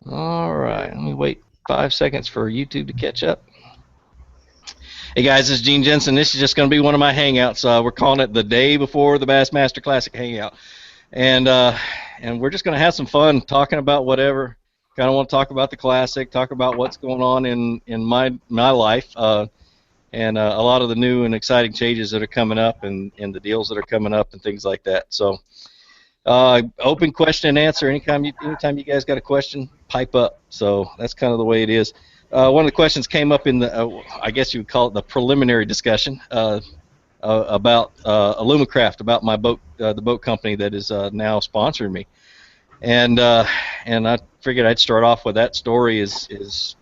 All right, let me wait 5 seconds for YouTube to catch up. Hey guys, this is Gene Jensen. This is just going to be one of my hangouts. We're calling it the day before the Bassmaster Classic Hangout, and we're just going to have some fun talking about whatever. Kind of want to talk about the classic, talk about what's going on in my life, and a lot of the new and exciting changes that are coming up, and the deals that are coming up, and things like that. So. Open question and answer. Anytime you guys got a question, pipe up. So that's kind of the way it is. One of the questions came up in the, I guess you would call it the preliminary discussion about Alumacraft, about my boat, the boat company that is now sponsoring me, and I figured I'd start off with that story. Is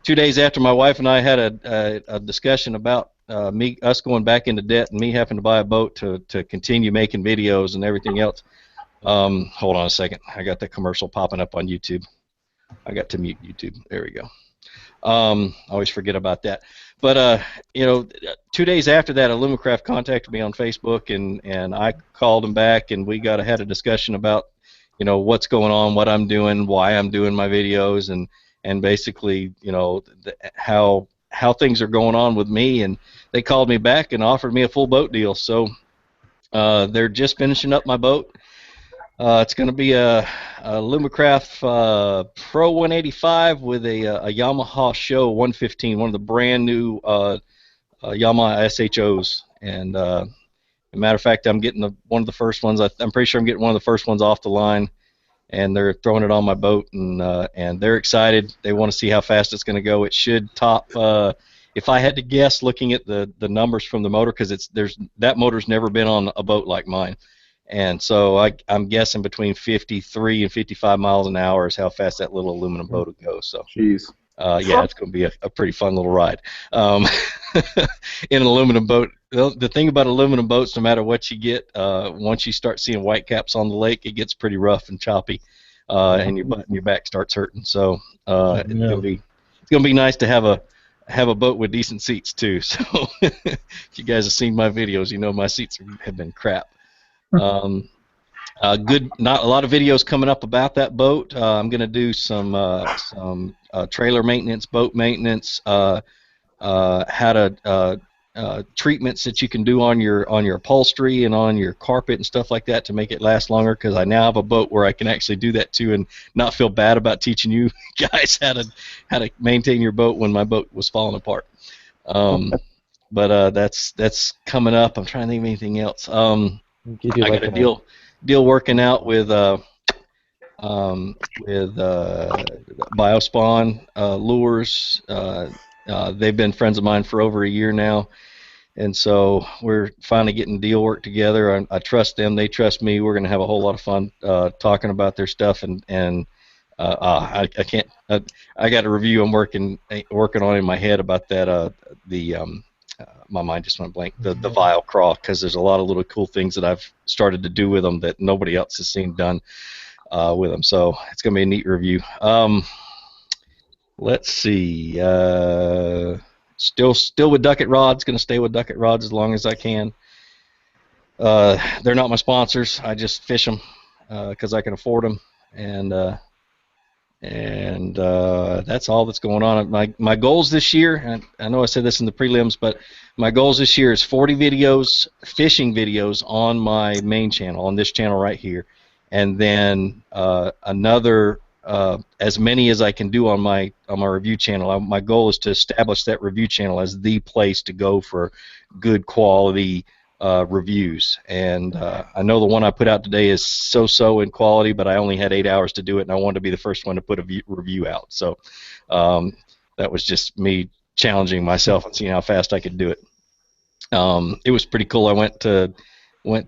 2 days after my wife and I had a discussion about us going back into debt and me having to buy a boat to continue making videos and everything else. Hold on a second. I got the commercial popping up on YouTube. I got to mute YouTube. There we go. I always forget about that. But, 2 days after that, Alumacraft contacted me on Facebook, and I called him back, and we had a discussion about, what's going on, what I'm doing, why I'm doing my videos, and basically, how things are going on with me. And they called me back and offered me a full boat deal. So they're just finishing up my boat. It's going to be a Lumacraft Pro 185 with a Yamaha Show 115, one of the brand new Yamaha SHOs. And as a matter of fact, I'm getting one of the first ones. I'm pretty sure I'm getting one of the first ones off the line, and they're throwing it on my boat, and they're excited. They want to see how fast it's going to go. It should top. If I had to guess, looking at the numbers from the motor, because that motor's never been on a boat like mine. And so I'm guessing between 53 and 55 miles an hour is how fast that little aluminum boat will go. So, jeez. Yeah, it's going to be a pretty fun little ride. In an aluminum boat, the thing about aluminum boats, no matter what you get, once you start seeing white caps on the lake, it gets pretty rough and choppy, and your butt and your back starts hurting. So it's going to be nice to have a boat with decent seats too. So if you guys have seen my videos, you know my seats have been crap. Not a lot of videos coming up about that boat. I'm going to do some trailer maintenance, boat maintenance, how to treatments that you can do on your upholstery and on your carpet and stuff like that to make it last longer. Because I now have a boat where I can actually do that too, and not feel bad about teaching you guys how to maintain your boat when my boat was falling apart. But that's coming up. I'm trying to think of anything else. I got a deal working out with Biospawn lures. They've been friends of mine for over a year now, and so we're finally getting deal work together. I trust them; they trust me. We're going to have a whole lot of fun talking about their stuff, and I can't. I got a review I'm working on in my head about that. My mind just went blank. The vial crawl, because there's a lot of little cool things that I've started to do with them that nobody else has seen done with them. So it's going to be a neat review. Let's see. Still with Ducket Rods. Going to stay with Ducket Rods as long as I can. They're not my sponsors. I just fish them because I can afford them, and that's all that's going on. My goals this year, and I know I said this in the prelims, but my goals this year is 40 videos, fishing videos on my main channel, on this channel right here, and then another as many as I can do on my review channel. My goal is to establish that review channel as the place to go for good quality reviews. And I know the one I put out today is so in quality, but I only had 8 hours to do it, and I wanted to be the first one to put a review out. So that was just me challenging myself and seeing how fast I could do it. It was pretty cool. I went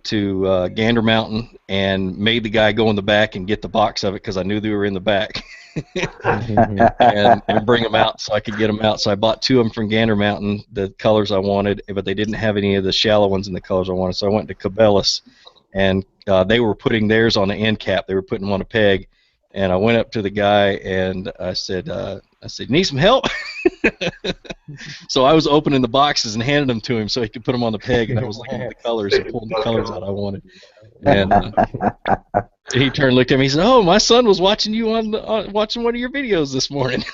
to Gander Mountain and made the guy go in the back and get the box of it because I knew they were in the back. and bring them out so I could get them out. So I bought 2 of them from Gander Mountain, the colors I wanted, but they didn't have any of the shallow ones in the colors I wanted. So I went to Cabela's, and they were putting theirs on the end cap. They were putting them on a peg, and I went up to the guy and I said, "Need some help?" So I was opening the boxes and handed them to him so he could put them on the peg, and I was looking at the colors and pulling the colors out I wanted. And he turned and looked at me. He said, "Oh, my son was watching you watching one of your videos this morning."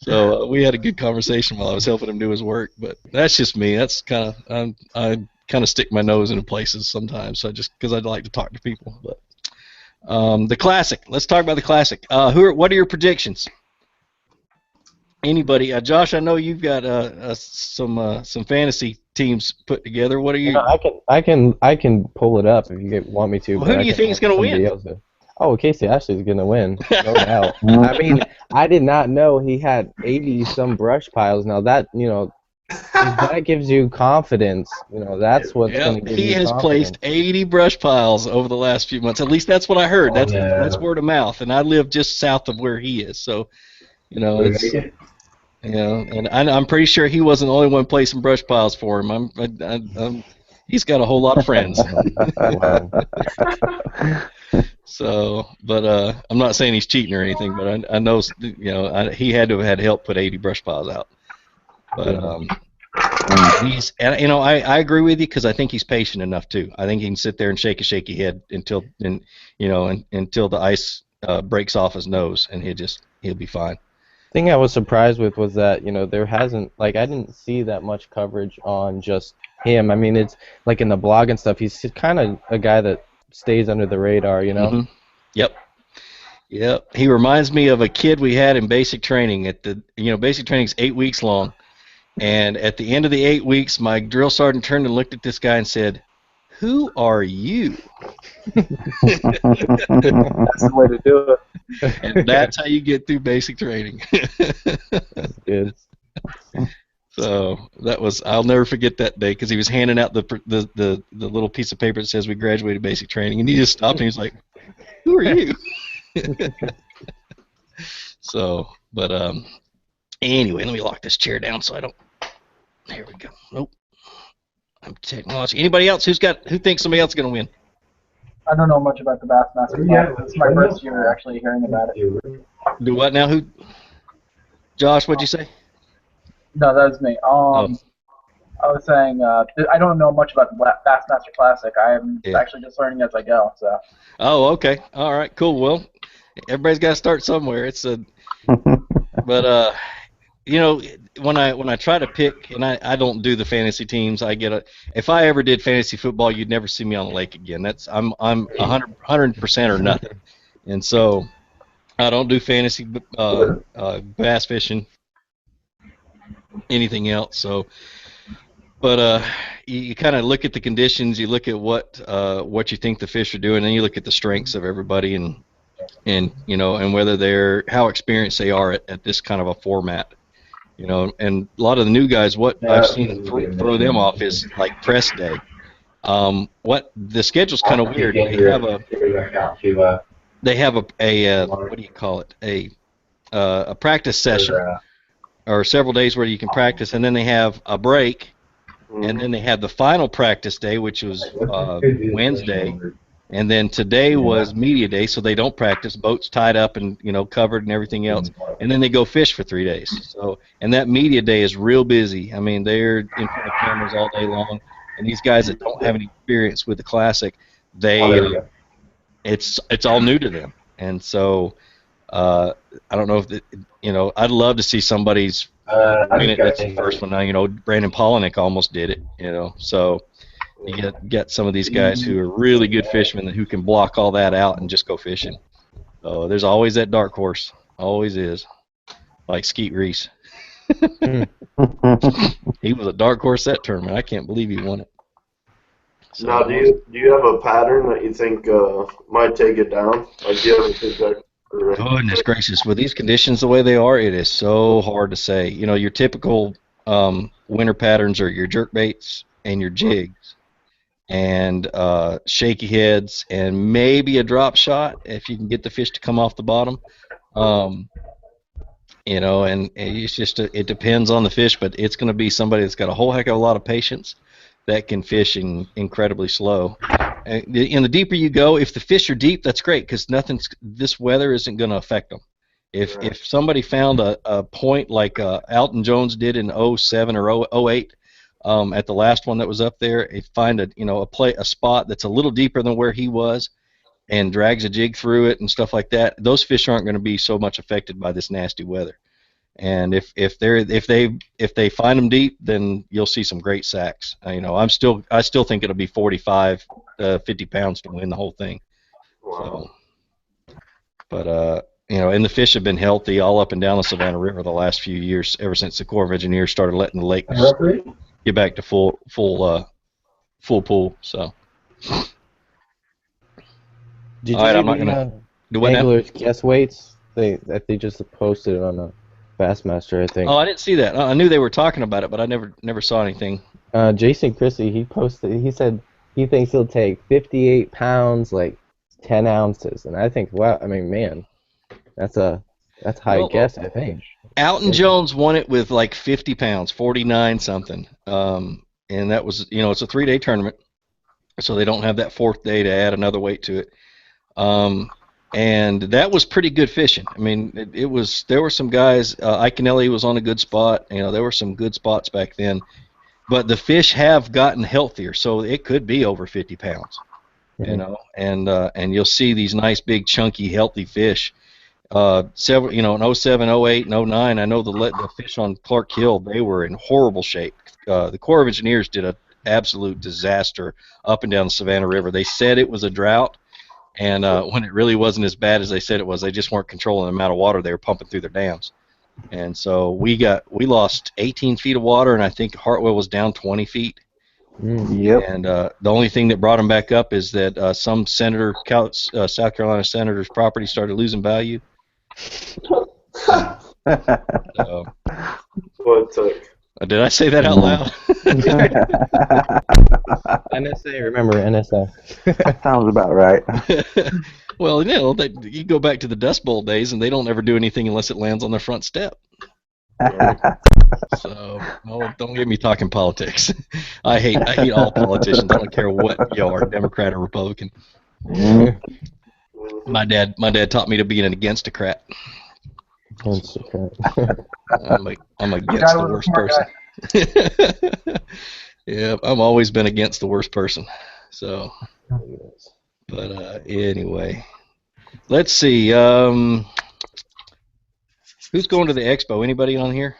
So we had a good conversation while I was helping him do his work. But that's just me. That's kind of I kind of stick my nose into places sometimes. So just because I'd like to talk to people. But the Classic. Let's talk about the Classic. What are your predictions? Anybody? Josh, I know you've got some fantasy teams put together. What are you? I can pull it up if you want me to. Well, who do you think is going to win? Oh, Casey Ashley's going to win, no doubt. I mean, I did not know he had 80-some brush piles. Now that, that gives you confidence. That's what's going to give you confidence. He has placed 80 brush piles over the last few months. At least that's what I heard. That's word of mouth, and I live just south of where he is. So, it's. And I'm pretty sure he wasn't the only one placing brush piles for him. He's got a whole lot of friends. So, but I'm not saying he's cheating or anything, but I know, he had to have had help put 80 brush piles out. But I agree with you because I think he's patient enough too. I think he can sit there and shake a shaky head until the ice breaks off his nose, and he'll be fine. Thing I was surprised with was that there hasn't I didn't see that much coverage on just him. I mean, it's like in the blog and stuff. He's kind of a guy that stays under the radar, Mm-hmm. Yep. He reminds me of a kid we had in basic training. Basic training's 8 weeks long, and at the end of the 8 weeks, my drill sergeant turned and looked at this guy and said, "Who are you?" That's the way to do it. And that's how you get through basic training. That's good. So I'll never forget that day because he was handing out the little piece of paper that says we graduated basic training, and he just stopped and he was like, "Who are you?" So, but anyway, let me lock this chair down so I don't. There we go. Nope. I'm technology. Anybody else who thinks somebody else is going to win? I don't know much about the Bassmaster Classic. This is my first year actually hearing about it. Do what now? Who? Josh, what'd you say? No, that was me. I was saying I don't know much about the Bassmaster Classic. I'm actually just learning as I go. So. Oh, okay. All right. Cool. Well, everybody's got to start somewhere. But when I try to pick, and I don't do the fantasy teams, if I ever did fantasy football, you'd never see me on the lake again. I'm 100% or nothing, and so I don't do fantasy bass fishing, anything else. So, but you kind of look at the conditions, you look at what you think the fish are doing, and you look at the strengths of everybody, and whether how experienced they are at this kind of a format. And a lot of the new guys, what I've seen throw them off is like press day. What the schedule's kind of weird. They have a what do you call it? A practice session or several days where you can practice, and then they have a break, and then they have the final practice day, which was Wednesday. And then today was media day, so they don't practice. Boats tied up and covered and everything else. And then they go fish for 3 days. So, and that media day is real busy. I mean, they're in front of cameras all day long. And these guys that don't have any experience with the Classic, it's all new to them. And so, I don't know if I'd love to see somebody's win it. That's the first one now. Brandon Polinick almost did it. So. You get some of these guys who are really good fishermen who can block all that out and just go fishing. So there's always that dark horse. Always is. Like Skeet Reese. He was a dark horse that tournament. I can't believe he won it. So, now, do you have a pattern that you think might take it down? Like, do you have a picture? Goodness gracious. With these conditions the way they are, it is so hard to say. Your typical winter patterns are your jerkbaits and your jigs. And shaky heads, and maybe a drop shot if you can get the fish to come off the bottom. And it's just it depends on the fish, but it's going to be somebody that's got a whole heck of a lot of patience that can fish incredibly slow. And the deeper you go, if the fish are deep, that's great because this weather isn't going to affect them. If somebody found a point like Alton Jones did in 07 or 08, at the last one that was up there, find a spot that's a little deeper than where he was, and drags a jig through it and stuff like that, those fish aren't going to be so much affected by this nasty weather. And if they find them deep, then you'll see some great sacks. I still think it'll be 45, 50 pounds to win the whole thing. Wow. So, but and the fish have been healthy all up and down the Savannah River the last few years, ever since the Corps of Engineers started letting the lake get back to full pool. So. Did All right, you I'm not gonna do what now? anglers guess weights? They just posted it on the Bassmaster, I think. Oh, I didn't see that. I knew they were talking about it, but I never saw anything. Jason Christie, he posted. He said he thinks he'll take 58 pounds, like 10 ounces, and I think, wow, I mean, man, that's a high guess, I think. Alton Jones won it with like 50 pounds, 49 something, and that was it's a 3-day tournament, so they don't have that 4th day to add another weight to it. And that was pretty good fishing. I mean, there were some guys. Iconelli was on a good spot. There were some good spots back then. But the fish have gotten healthier, so it could be over 50 pounds. And you'll see these nice, big, chunky, healthy fish. In 07, 08, and 09, I know the fish on Clark Hill, they were in horrible shape. The Corps of Engineers did an absolute disaster up and down the Savannah River. They said it was a drought. And when it really wasn't as bad as they said it was, they just weren't controlling the amount of water they were pumping through their dams. And so we lost 18 feet of water, and I think Hartwell was down 20 feet. Yep. And the only thing that brought them back up is that some South Carolina senator's property started losing value. So, did I say that out loud? NSA, remember NSA. Sounds about right. Well, you go back to the Dust Bowl days, and they don't ever do anything unless it lands on their front step. So, don't get me talking politics. I hate all politicians. I don't care what you are, Democrat or Republican. My dad taught me to be an against-a-crat. I'm against the worst person. Yeah, I've always been against the worst person. So, but anyway, let's see. Who's going to the expo? Anybody on here?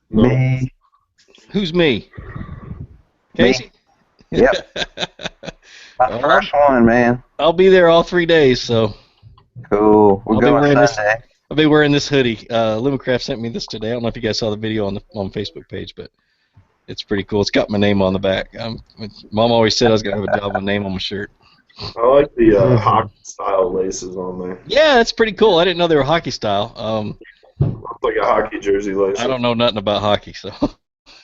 Me. Who's me? Casey? Me. Yep. My first one, man. I'll be there all 3 days, so. Cool. We're going Sunday. I'll be wearing this hoodie. Limitcraft sent me this today. I don't know if you guys saw the video on the Facebook page, but it's pretty cool. It's got my name on the back. Mom always said I was going to have a job with a name on my shirt. I like the hockey-style laces on there. Yeah, that's pretty cool. I didn't know they were hockey style. Looks like a hockey jersey lace. I don't know nothing about hockey, so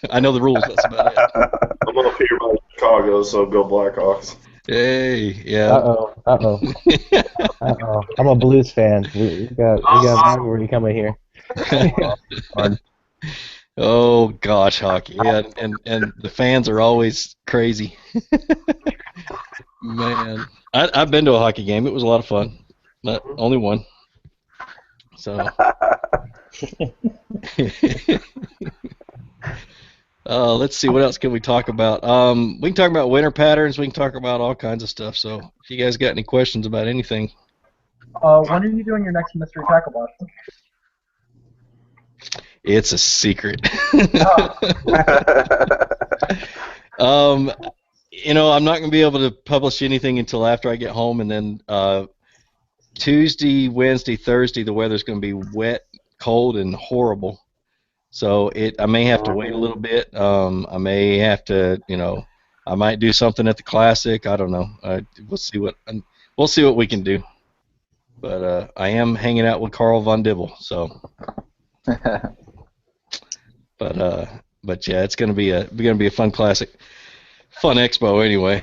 I know the rules. That's about it. I'm up here by Chicago, so go Blackhawks. Hey, yeah. Uh-oh. I'm a Blues fan. We got rivalry coming here. Oh gosh, hockey. Yeah, and the fans are always crazy. Man, I've been to a hockey game. It was a lot of fun. Not only one. So. Let's see, what else can we talk about? We can talk about winter patterns. We can talk about all kinds of stuff. So if you guys got any questions about anything. When are you doing your next mystery tackle box? It's a secret. I'm not going to be able to publish anything until after I get home, and then Tuesday, Wednesday, Thursday, the weather's going to be wet, cold, and horrible. So I may have to wait a little bit. I may have to, I might do something at the Classic. I don't know. We'll see what we can do. But I am hanging out with Carl Von Dibble. So. But yeah, it's gonna be a fun Classic, fun expo anyway.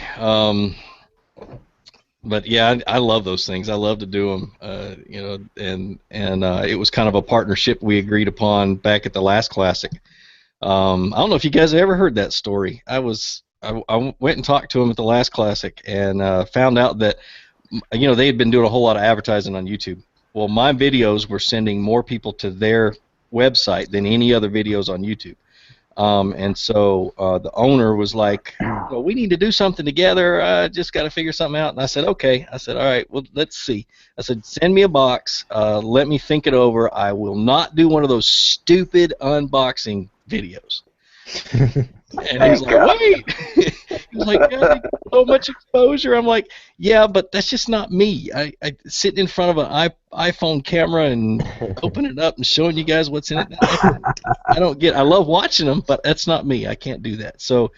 But yeah, I love those things. I love to do them. And it was kind of a partnership we agreed upon back at the last Classic. I don't know if you guys have ever heard that story. I went and talked to him at the last Classic and found out that they had been doing a whole lot of advertising on YouTube. Well, my videos were sending more people to their website than any other videos on YouTube. And so the owner was like, well, we need to do something together. I just got to figure something out. And I said, okay. I said, all right, well, let's see. I said, send me a box. Let me think it over. I will not do one of those stupid unboxing videos. And he was like, wait. He was like, yeah, you get so much exposure. I'm like, yeah, but that's just not me. I sitting in front of an iPhone camera and opening it up and showing you guys what's in it. I don't get. I love watching them, but that's not me. I can't do that. So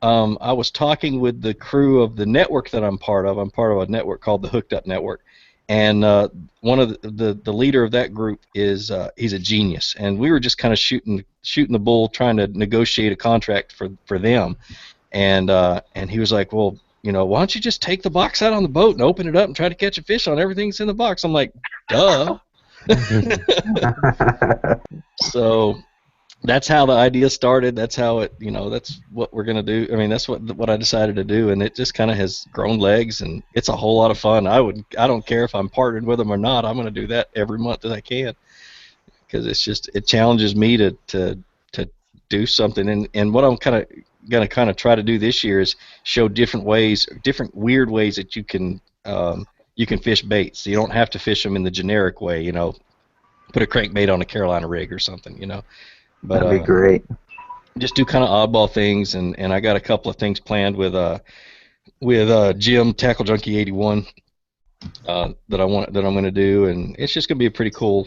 I was talking with the crew of the network that I'm part of. I'm part of a network called the Hooked Up Network, and one of the leader of that group is he's a genius, and we were just kind of shooting the bull, trying to negotiate a contract for them, and he was like, well, you know, why don't you just take the box out on the boat and open it up and try to catch a fish on everything that's in the box? I'm like, duh. So that's how the idea started. That's how it, you know, that's what we're gonna do. I mean, that's what I decided to do, and it just kind of has grown legs, and it's a whole lot of fun. I don't care if I'm partnered with them or not. I'm gonna do that every month that I can, because it challenges me to do something. And what I'm gonna try to do this year is show different weird ways that you can fish baits. So you don't have to fish them in the generic way, you know, put a crankbait on a Carolina rig or something, you know. But that'd be great. Just do kind of oddball things, and I got a couple of things planned with Jim Tackle Junkie 81 that I'm going to do, and it's just going to be a pretty cool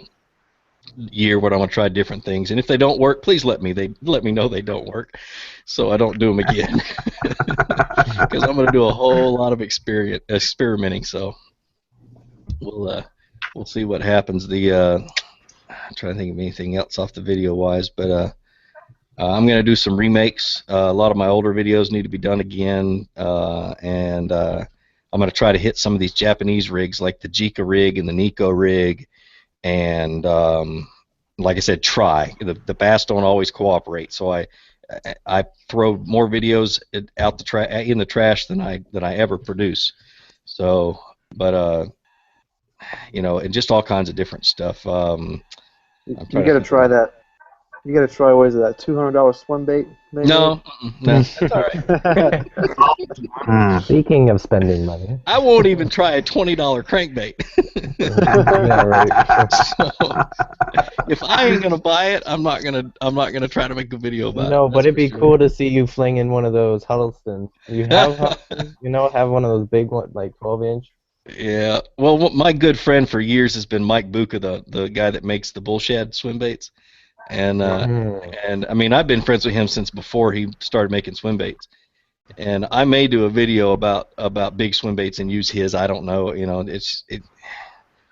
year where I'm going to try different things. And if they don't work, please let me know they don't work, so I don't do them again. Because I'm going to do a whole lot of experimenting. So we'll see what happens. I'm trying to think of anything else off the video wise, but I'm going to do some remakes. A lot of my older videos need to be done again, and I'm going to try to hit some of these Japanese rigs like the Jika rig and the Nico rig, and like I said, try. The bass don't always cooperate, so I throw more videos out in the trash than I ever produce. So, but you know, and just all kinds of different stuff. You gotta try that. You gotta try, what is it, that $200 swim bait? Maybe? No, that's all right. Speaking of spending money, I won't even try a $20 crankbait. yeah, right. So, if I ain't gonna buy it, I'm not gonna try to make a video about it. No, but it'd be cool to see you fling in one of those Huddlestons. You have have one of those big ones, like 12-inch. Yeah. Well, my good friend for years has been Mike Buca, the guy that makes the bullshad swim baits. And I mean, I've been friends with him since before he started making swim baits. And I may do a video about big swim baits and use his. I don't know. You know,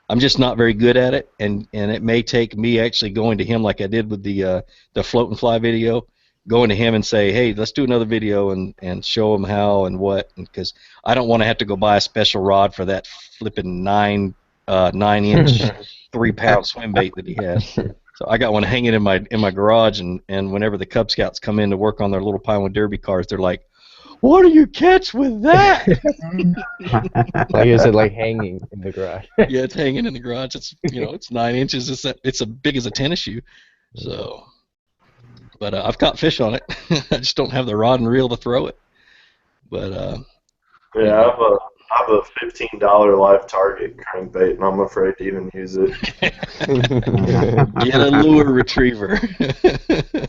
I'm just not very good at it, and it may take me actually going to him like I did with the float and fly video, going to him and say, hey, let's do another video and show him how and what, because I don't want to have to go buy a special rod for that flipping 9-inch 3-pound swim bait that he has. So I got one hanging in my garage, and whenever the Cub Scouts come in to work on their little Pinewood Derby cars, they're like, what do you catch with that? Like I said, like hanging in the garage. Yeah, it's hanging in the garage. It's, you know, it's 9 inches. It's as big as a tennis shoe. So, but I've caught fish on it. I just don't have the rod and reel to throw it. But yeah, I have a $15 live target crankbait, and I'm afraid to even use it. Get a lure retriever.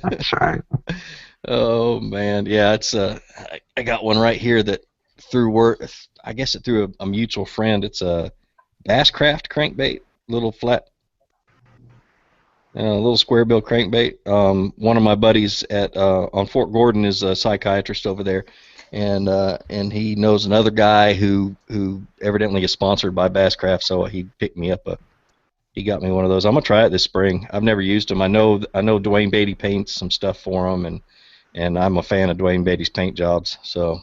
That's right. Oh man, yeah, it's I got one right here that through work. I guess it through a mutual friend. It's a Basscraft crankbait, little flat, little square bill crankbait. One of my buddies on Fort Gordon is a psychiatrist over there, and he knows another guy who evidently is sponsored by Basscraft, so he picked me up he got me one of those. I'm gonna try it this spring. I've never used them. I know Dwayne Beatty paints some stuff for them, and I'm a fan of Dwayne Beatty's paint jobs. So,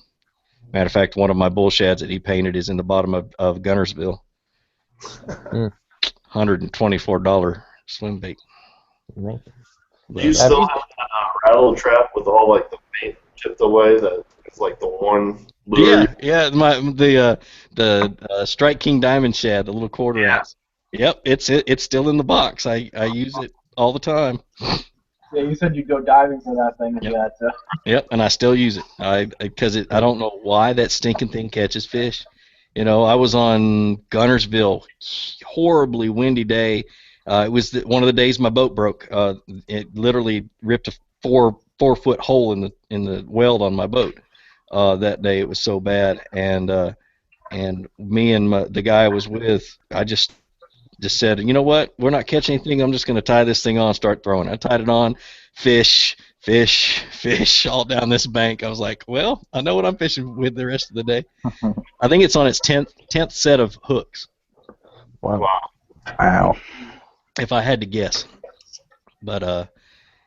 matter of fact, one of my bullshads that he painted is in the bottom of Gunnersville. $124 swim bait. Do you still have that rattle trap with all like the paint chipped away? That it's like the one lure. Yeah. The Strike King Diamond Shad, the little quarter ounce. Yep, it's still in the box. I use it all the time. Yeah, you said you'd go diving for that thing if you had to. Yep, and I still use it. I don't know why that stinking thing catches fish. You know, I was on Gunnersville, horribly windy day. It was one of the days my boat broke. It literally ripped a four-foot hole in the weld on my boat. That day it was so bad, and me and the guy I was with, I just said, you know what, we're not catching anything. I'm just going to tie this thing on and start throwing. I tied it on, fish, all down this bank. I was like, well, I know what I'm fishing with the rest of the day. I think it's on its 10th set of hooks. Wow. Wow. If I had to guess. But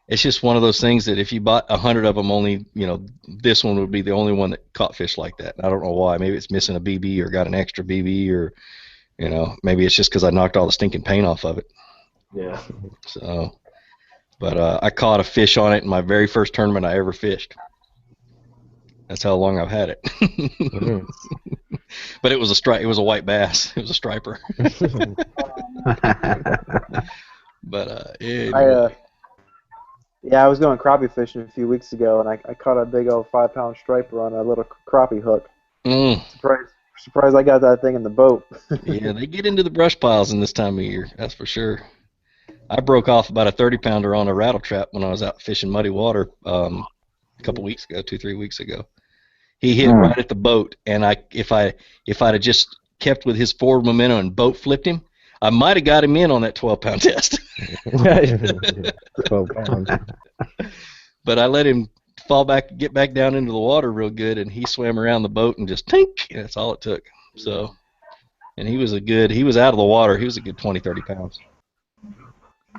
it's just one of those things that if you bought 100 of them, only, you know, this one would be the only one that caught fish like that. I don't know why. Maybe it's missing a BB or got an extra BB, or, you know, maybe it's just because I knocked all the stinking paint off of it. Yeah. So, but I caught a fish on it in my very first tournament I ever fished. That's how long I've had it. Mm-hmm. But it was a white bass. It was a striper. But anyway. Yeah, I was going crappie fishing a few weeks ago, and I caught a big old 5-pound striper on a little crappie hook. Surprised I got that thing in the boat. Yeah, they get into the brush piles in this time of year. That's for sure. I broke off about a 30-pounder on a rattle trap when I was out fishing muddy water a couple weeks ago, 2-3 weeks ago. He hit right at the boat, and if I'd have just kept with his forward momentum and boat flipped him, I might have got him in on that 12-pound test. 12 pounds. But I let him get back down into the water real good, and he swam around the boat and just tink, and that's all it took. So, and he was out of the water. He was a good 20-30 pounds.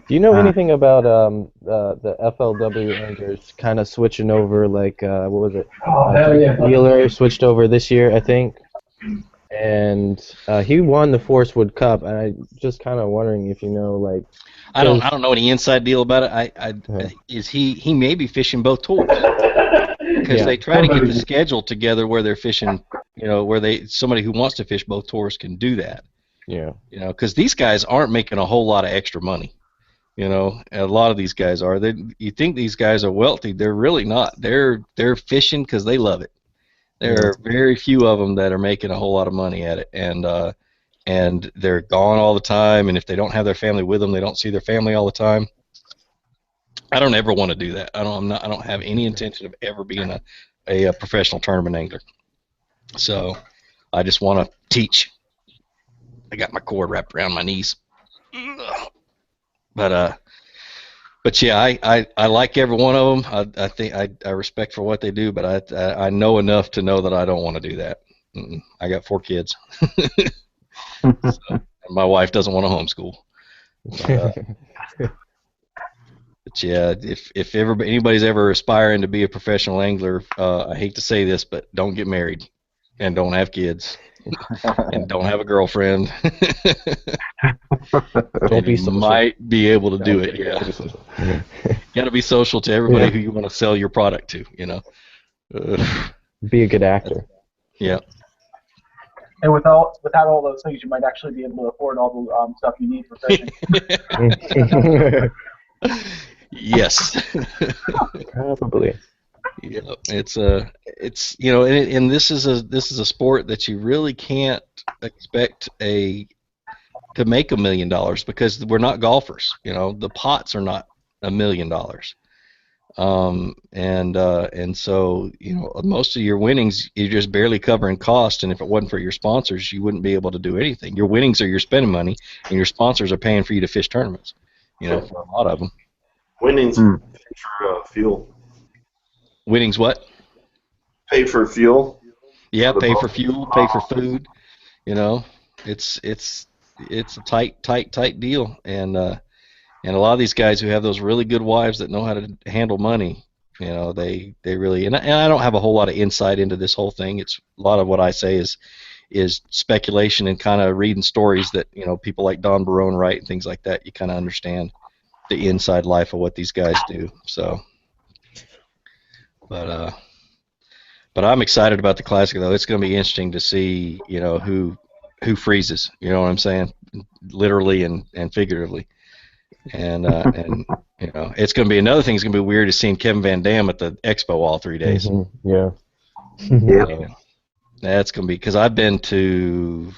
Do you know anything about the FLW anglers kind of switching over, like, what was it? Wheeler switched over this year, I think. And he won the Forest Wood Cup, and I'm just kind of wondering if you know, like... I don't know any inside deal about it. He may be fishing both tours. Because they try to get the schedule together where they're fishing, you know, where somebody who wants to fish both tours can do that. Yeah. You know, because these guys aren't making a whole lot of extra money. You know, a lot of these guys are. You think these guys are wealthy? They're really not. They're fishing because they love it. There are very few of them that are making a whole lot of money at it, and they're gone all the time. And if they don't have their family with them, they don't see their family all the time. I don't ever want to do that. I don't have any intention of ever being a professional tournament angler. So I just want to teach. I got my cord wrapped around my knees. But yeah, I like every one of them. I think I respect for what they do, but I know enough to know that I don't want to do that. I got 4 kids. So, and my wife doesn't want to homeschool. But yeah, if anybody's ever aspiring to be a professional angler, I hate to say this, but don't get married, and don't have kids, and don't have a girlfriend. Don't be social. Might be able to do it. Yeah, got to be social to everybody who you want to sell your product to. You know, be a good actor. Yeah. And without all those things, you might actually be able to afford all the stuff you need for fishing. Yes. Probably. Yeah, it's you know, and this is a sport that you really can't expect to make $1 million, because we're not golfers. You know, the pots are not $1 million. And so, you know, most of your winnings, you're just barely covering cost, and if it wasn't for your sponsors, you wouldn't be able to do anything. Your winnings are your spending money, and your sponsors are paying for you to fish tournaments, you know, for a lot of them. Winnings pay for fuel. Winnings what? Pay for fuel. Yeah, pay for fuel, pay for food. You know, it's a tight deal, and a lot of these guys who have those really good wives that know how to handle money, you know, they really, and I don't have a whole lot of insight into this whole thing. It's a lot of what I say is speculation and kind of reading stories that, you know, people like Don Barone write and things like that. You kind of understand the inside life of what these guys do. So, but I'm excited about the Classic, though. It's going to be interesting to see, you know, who freezes. You know what I'm saying? Literally and figuratively. and you know, it's going to be another thing. It's going to be weird is seeing Kevin Van Dam at the expo all 3 days. Yeah. Yep. So, that's going to be because I've been to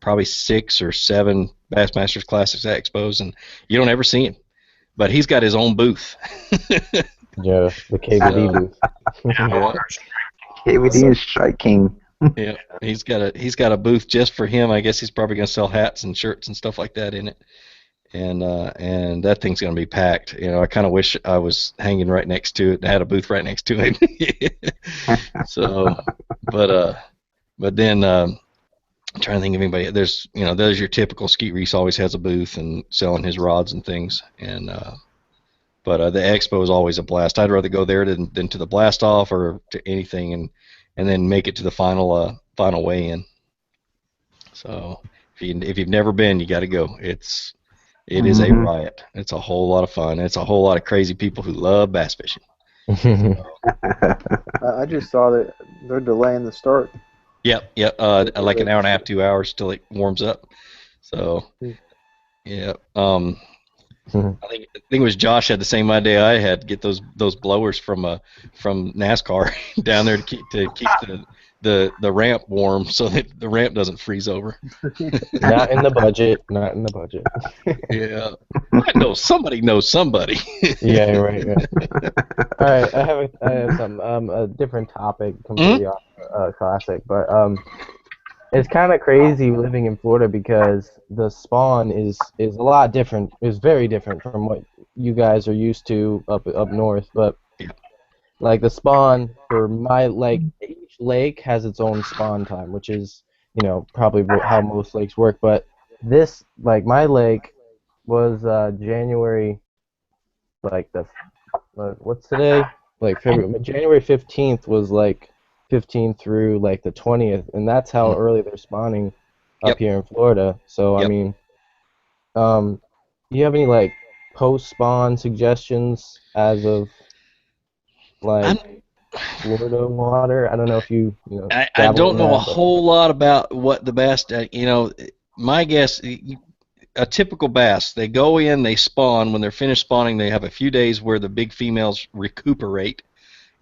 probably 6 or 7 Bassmasters Classics expos, and you don't ever see him. But he's got his own booth. Yeah, the KVD booth. Yeah. KVD is striking. Yeah, he's got a booth just for him. I guess he's probably going to sell hats and shirts and stuff like that in it. And that thing's going to be packed. You know, I kind of wish I was hanging right next to it and had a booth right next to him. So, but then I'm trying to think of anybody. There's your typical Skeet Reese always has a booth and selling his rods and things. And but the expo is always a blast. I'd rather go there than to the blast off or to anything, and then make it to the final weigh-in. So if you've never been, you got to go. It is a riot. It's a whole lot of fun. It's a whole lot of crazy people who love bass fishing. I just saw that they're delaying the start. Yep. Like an hour and a half, 2 hours till it warms up. So, yeah. I think it was Josh had the same idea I had. Get those blowers from NASCAR down there to keep the ramp warm so that the ramp doesn't freeze over. Not in the budget. Not in the budget. Yeah, I know somebody knows somebody. Yeah, right. All right, I have some a different topic completely off classic, but it's kind of crazy living in Florida because the spawn is a lot different. Is very different from what you guys are used to up north, but. Like the spawn for each lake has its own spawn time, which is, probably how most lakes work. But this, like my lake, was January, what's today? Like February, January 15th was like 15th through like the 20th, and that's how early they're spawning up here in Florida. So I mean, do you have any like post-spawn suggestions as of Florida water? I don't know if you I don't know a whole lot about what the bass. My guess, a typical bass, they go in, they spawn. When they're finished spawning, they have a few days where the big females recuperate,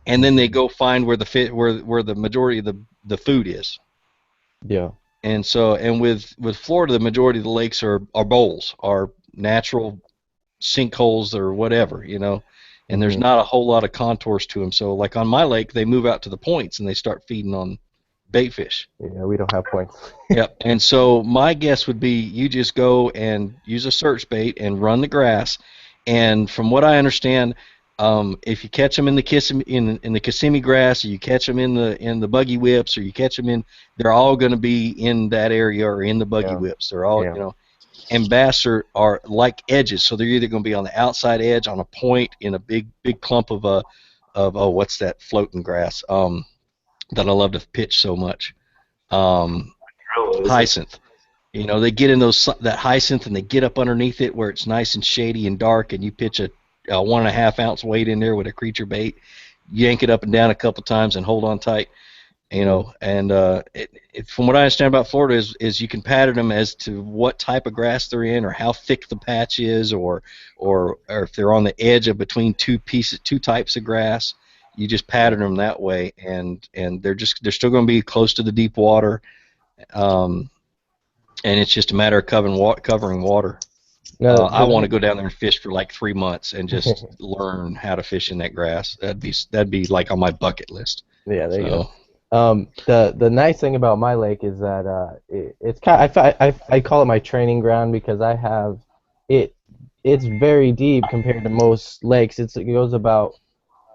and then they go find where the majority of the food is. Yeah. And so, with Florida, the majority of the lakes are bowls, are natural sinkholes or whatever, and there's not a whole lot of contours to them. So, like on my lake, they move out to the points and they start feeding on bait fish. Yeah, we don't have points. Yep. And so my guess would be you just go and use a search bait and run the grass. And from what I understand, if you catch them in the Kissimmee grass, or you catch them in the buggy whips, or you catch them they're all going to be in that area or in the buggy whips. They're all And bass are like edges, so they're either going to be on the outside edge, on a point, in a big clump of what's that floating grass that I love to pitch so much, hyacinth. They get in that hyacinth and they get up underneath it where it's nice and shady and dark, and you pitch a 1.5 ounce weight in there with a creature bait, yank it up and down a couple times and hold on tight. And from what I understand about Florida is you can pattern them as to what type of grass they're in, or how thick the patch is, or if they're on the edge of between two types of grass. You just pattern them that way, and they're still going to be close to the deep water, and it's just a matter of covering water. I want to go down there and fish for like 3 months and just learn how to fish in that grass. That'd be like on my bucket list. Yeah, there you go. The nice thing about my lake is that it's I call it my training ground because I have it. It's very deep compared to most lakes. It goes about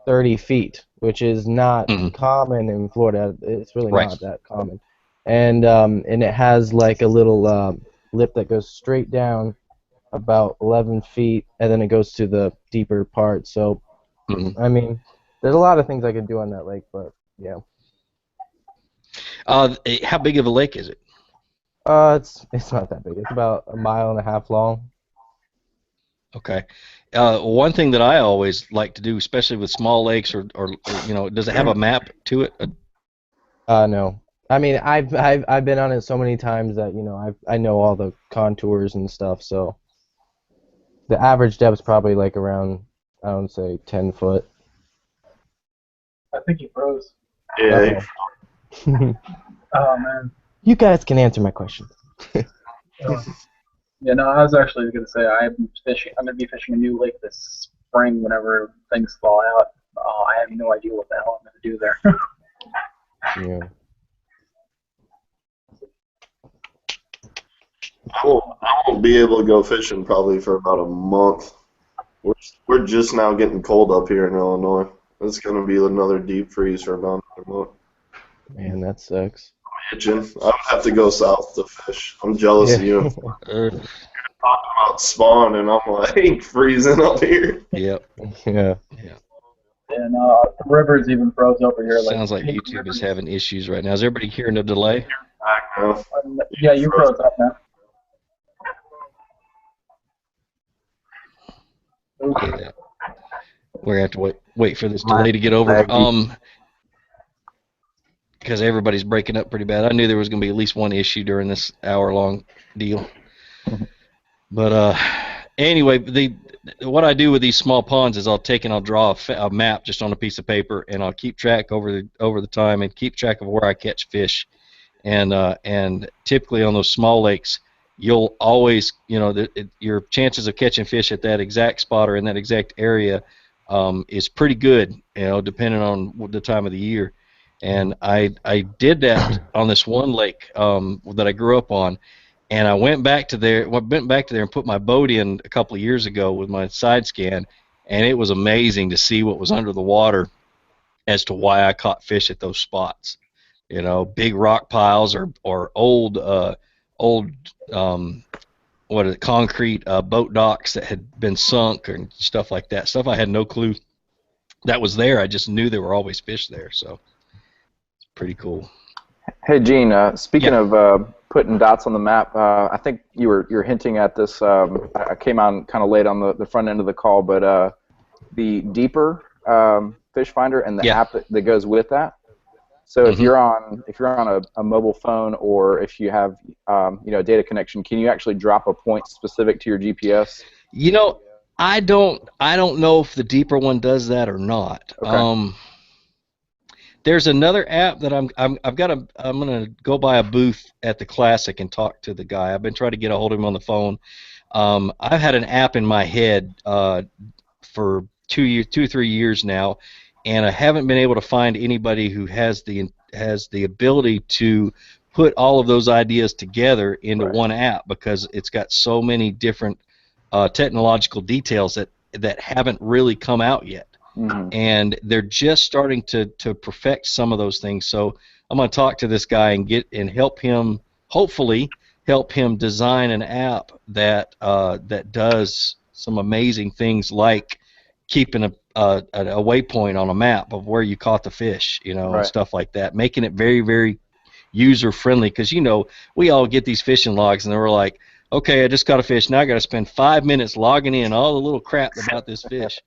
30 feet, which is not common in Florida. It's really not that common. And it has like a little lip that goes straight down about 11 feet, and then it goes to the deeper part. So, I mean, there's a lot of things I could do on that lake, but yeah. How big of a lake is it? It's not that big. It's about 1.5 miles long. Okay. One thing that I always like to do, especially with small lakes, or does it have a map to it? No. I mean, I've been on it so many times that I know all the contours and stuff. So. The average depth's probably like around, I don't say 10 foot. I think he froze. Yeah. Oh man. You guys can answer my question. Yeah, no, I was actually going to say I'm going to be fishing a new lake this spring whenever things thaw out. I have no idea what the hell I'm going to do there. Yeah. I won't be able to go fishing probably for about a month. We're just now getting cold up here in Illinois. It's going to be another deep freeze for about another month. Man, that sucks. I'm itching. I would have to go south to fish. I'm jealous of you. You're talking about spawn, and I'm like freezing up here. Yep. Yeah. And the river's even froze over here. Sounds like YouTube is having issues right now. Is everybody hearing a delay? Yeah, you froze up now. Yeah. We're gonna have to wait for this delay to get over. Because everybody's breaking up pretty bad. I knew there was gonna be at least one issue during this hour-long deal. But anyway, what I do with these small ponds is I'll draw a map just on a piece of paper, and I'll keep track over the time and keep track of where I catch fish. And typically on those small lakes, you'll always, your chances of catching fish at that exact spot or in that exact area is pretty good, depending on the time of the year. And I did that on this one lake that I grew up on, and I went back to there and put my boat in a couple of years ago with my side scan, and it was amazing to see what was under the water as to why I caught fish at those spots. Big rock piles or old concrete boat docks that had been sunk and stuff like that. Stuff I had no clue that was there. I just knew there were always fish there. So it's pretty cool. Hey Gene, speaking of putting dots on the map, I think you're hinting at this. I came on kind of late on the front end of the call, but the deeper fish finder and the app that goes with that. So if you're on a mobile phone, or if you have a data connection, can you actually drop a point specific to your GPS? I don't know if the deeper one does that or not. Okay. There's another app that I'm gonna go by a booth at the Classic and talk to the guy. I've been trying to get a hold of him on the phone. I've had an app in my head for 2 or 3 years now, and I haven't been able to find anybody who has the ability to put all of those ideas together into one app, because it's got so many different technological details that haven't really come out yet. And they're just starting to perfect some of those things. So I'm going to talk to this guy and hopefully help him design an app that does some amazing things, like keeping a waypoint on a map of where you caught the fish, and stuff like that, making it very, very user friendly. Because we all get these fishing logs, and we're like, okay, I just caught a fish. Now I got to spend 5 minutes logging in all the little crap about this fish.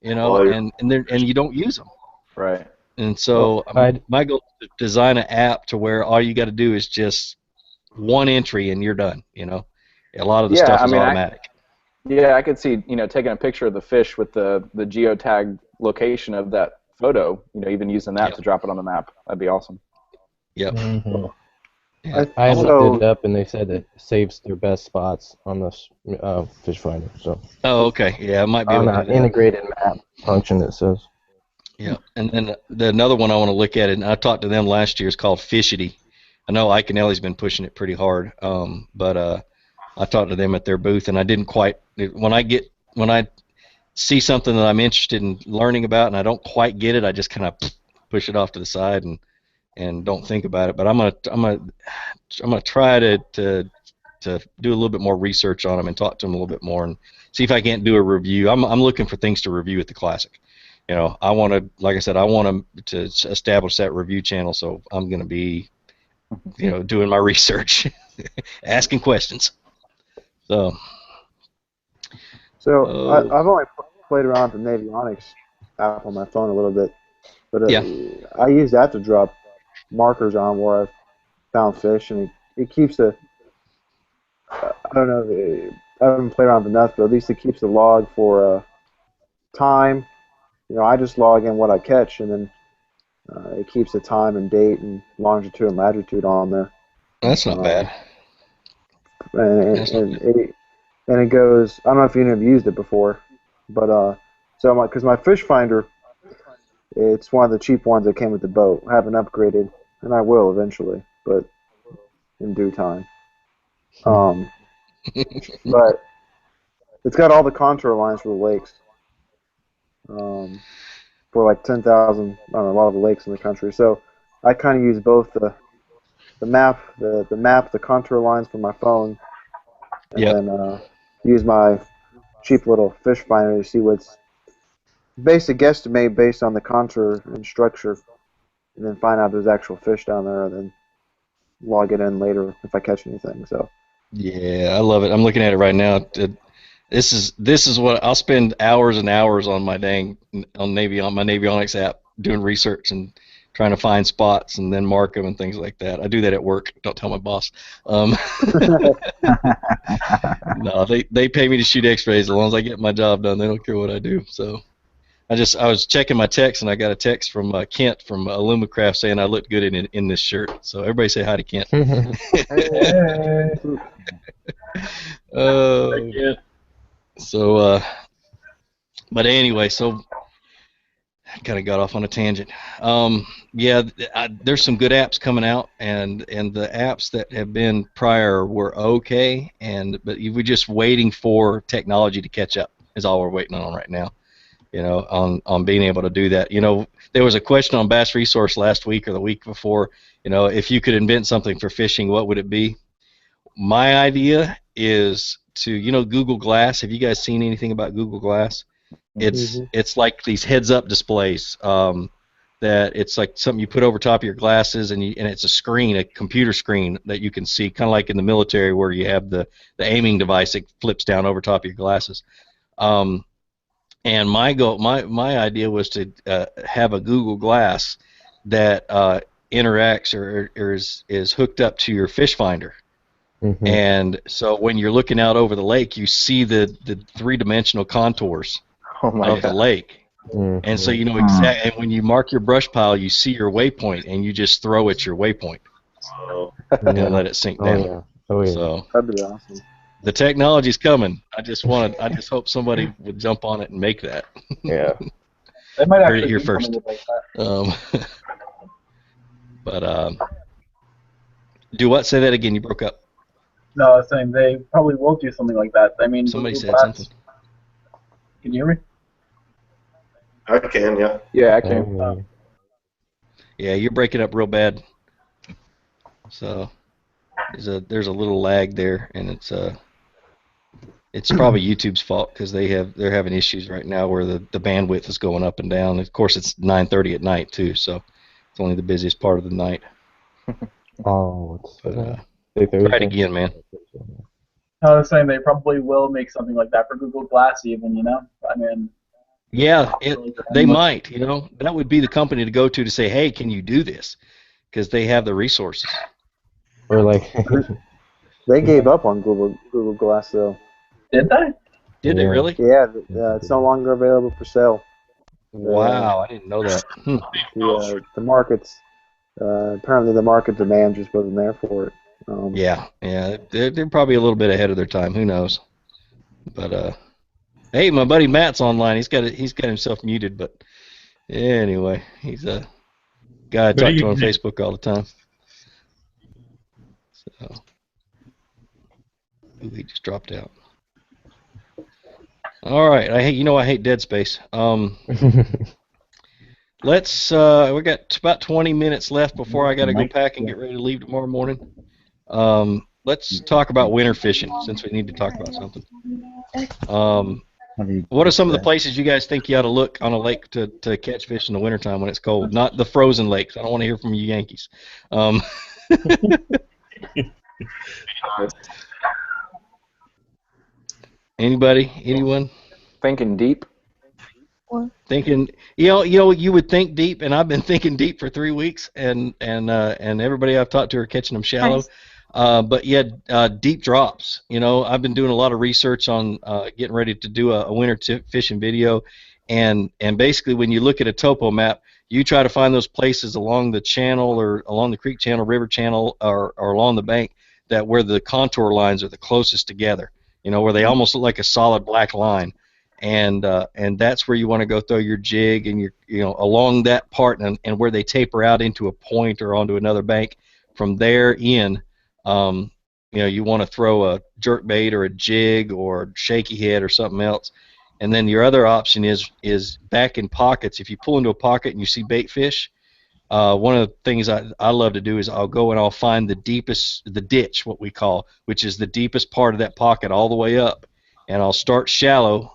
And you don't use them. Right. And so my goal is to design an app to where all you got to do is just one entry and you're done. A lot of the stuff is automatic. I could see taking a picture of the fish with the geotag location of that photo. Even using that to drop it on the map. That'd be awesome. Yep. Mm-hmm. Yeah. I looked it up, and they said it saves their best spots on the fish finder. So. Oh, okay. Yeah, it might be on an integrated map function. It says. Yeah, and then another one I want to look at, and I talked to them last year, is called Fishity. I know Ike and Ellie's been pushing it pretty hard, but I talked to them at their booth, and I didn't quite. When I see something that I'm interested in learning about, and I don't quite get it, I just kind of push it off to the side and don't think about it. But I'm gonna try to do a little bit more research on them and talk to them a little bit more and see if I can't do a review. I'm looking for things to review at the Classic. I want to, like I said, I want to establish that review channel. So I'm gonna be, doing my research, asking questions. So I've only played around with the Navionics app on my phone a little bit, but I use that to drop markers on where I've found fish, and it keeps I don't know, haven't played around with enough, but at least it keeps the log for time. I just log in what I catch, and then it keeps the time and date and longitude and latitude on there. That's not bad. And it goes. I don't know if you have used it before, but because my fish finder, it's one of the cheap ones that came with the boat. I haven't upgraded, and I will eventually, but in due time. But it's got all the contour lines for the lakes. For like 10,000, a lot of the lakes in the country. So I kind of use both the map, the contour lines for my phone, and then use my cheap little fish finder to see what's basic guesstimate based on the contour and structure, and then find out there's actual fish down there, and then log it in later if I catch anything. So. Yeah, I love it. I'm looking at it right now. This is what I'll spend hours and hours on my my Navionics app doing research and trying to find spots and then mark them and things like that. I do that at work. Don't tell my boss. No, they pay me to shoot X-rays as long as I get my job done. They don't care what I do. So I was checking my text and I got a text from Kent from Illumicraft saying I looked good in this shirt. So everybody say hi to Kent. So, but anyway, so I kind of got off on a tangent. Yeah, there's some good apps coming out, and the apps that have been prior were okay, but we're just waiting for technology to catch up. Is all we're waiting on right now. On being able to do that. There was a question on Bass Resource last week or the week before. If you could invent something for fishing, what would it be? My idea is to Google Glass. Have you guys seen anything about Google Glass? It's like these heads-up displays that it's like something you put over top of your glasses, and it's a computer screen that you can see, kind of like in the military where you have the aiming device that flips down over top of your glasses. And my idea was to have a Google Glass that interacts or is hooked up to your fish finder. And so when you're looking out over the lake, you see the three-dimensional contours of the lake. And so you know exactly. And when you mark your brush pile, you see your waypoint, and you just throw at your waypoint and let it sink down. So that'd be awesome. The technology's coming. I just hope somebody would jump on it and make that. Yeah. They might Heard it actually here do first. something like that. But do what? Say that again. You broke up. No, I was saying they probably will do something like that. I mean, Somebody Google said Glass. something. Can you hear me? I can, yeah. Yeah, I can. Yeah, you're breaking up real bad. So there's a little lag there, and it's probably YouTube's fault because they're having issues right now where the bandwidth is going up and down. Of course, it's 9:30 at night too, so it's only the busiest part of the night. Try it again, man. I was saying they probably will make something like that for Google Glass, even. I mean. Yeah, they might. That would be the company to go to say, "Hey, can you do this?" Because they have the resources. Or like. They gave up on Google Glass though. Did they? Did they really? Yeah, it's no longer available for sale. Wow, I didn't know that. The market's apparently the market demand just wasn't there for it. Yeah, they're probably a little bit ahead of their time. Who knows? But hey, my buddy Matt's online. He's got himself muted, but anyway, he's a guy I talk to on Facebook all the time. So, he just dropped out. All right, I hate Dead Space. Let's we got about 20 minutes left before I got to go pack and get ready to leave tomorrow morning. Let's talk about winter fishing since we need to talk about something. What are some of the places you guys think you ought to look on a lake to catch fish in the wintertime when it's cold? Not the frozen lakes. I don't want to hear from you Yankees. Anybody? Anyone? Thinking deep. Thinking, you would think deep, and I've been thinking deep for 3 weeks, and everybody I've talked to are catching them shallow. But yeah, deep drops. You know, I've been doing a lot of research on getting ready to do a winter fishing video, and basically when you look at a topo map, you try to find those places along the channel or along the creek channel, river channel, or along the bank that where the contour lines are the closest together. You know, where they almost look like a solid black line, and that's where you want to go throw your jig and along that part and where they taper out into a point or onto another bank. From there in, um, you want to throw a jerk bait or a jig or shaky head or something else. And then your other option is back in pockets. If you pull into a pocket and you see bait fish, one of the things I love to do is I'll go and I'll find the ditch, what we call, which is the deepest part of that pocket all the way up, and I'll start shallow